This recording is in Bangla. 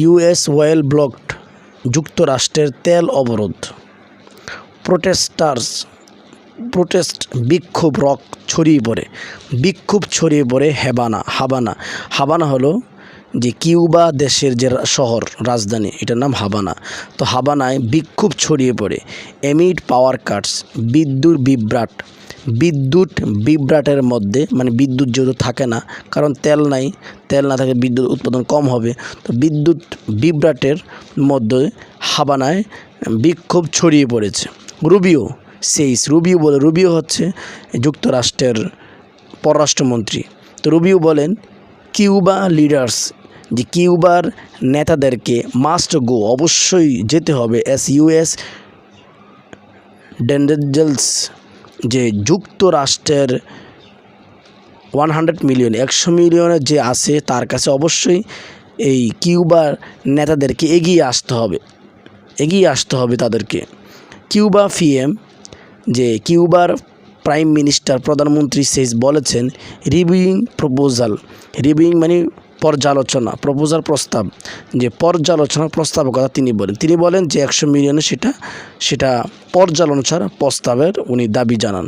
ইউএস ওয়েল ব্লকড, যুক্তরাষ্ট্রের তেল অবরোধ। প্রোটেস্ট বিক্ষোভ ছড়িয়ে পড়ে হাবানা হলো যে কিউবা দেশের যে শহর, রাজধানী, এটার নাম হাবানা। তো হাবানায় বিক্ষোভ ছড়িয়ে পড়ে। এমিড পাওয়ার কাটস, বিদ্যুৎ বিভ্রাটের মধ্যে, মানে বিদ্যুৎ যেহেতু থাকে না, কারণ তেল না থাকলে বিদ্যুৎ উৎপাদন কম হবে। তো বিদ্যুৎ বিভ্রাটের মধ্যে হাবানায় বিক্ষোভ ছড়িয়ে পড়েছে। রুবিও হচ্ছে যুক্তরাষ্ট্রের পররাষ্ট্রমন্ত্রী। তো রুবিও বলেন কিউবার নেতাদেরকে মাস্ট গো, অবশ্যই যেতে হবে, ইউএস ডেঞ্জেলস, যে যুক্তরাষ্ট্রের 100 মিলিয়নের যে আছে তার কাছে অবশ্যই এই কিউবার নেতাদেরকে এগিয়ে আসতে হবে তাদেরকে। কিউবার প্রাইম মিনিস্টার, প্রধানমন্ত্রী বলেছেন রিভিউইং মানে পর্যালোচনা, প্রস্তাব, যে পর্যালোচনার প্রস্তাবের কথা তিনি বলেন যে 100 মিলিয়নের সেটা পর্যালোচনার প্রস্তাবের উনি দাবি জানান।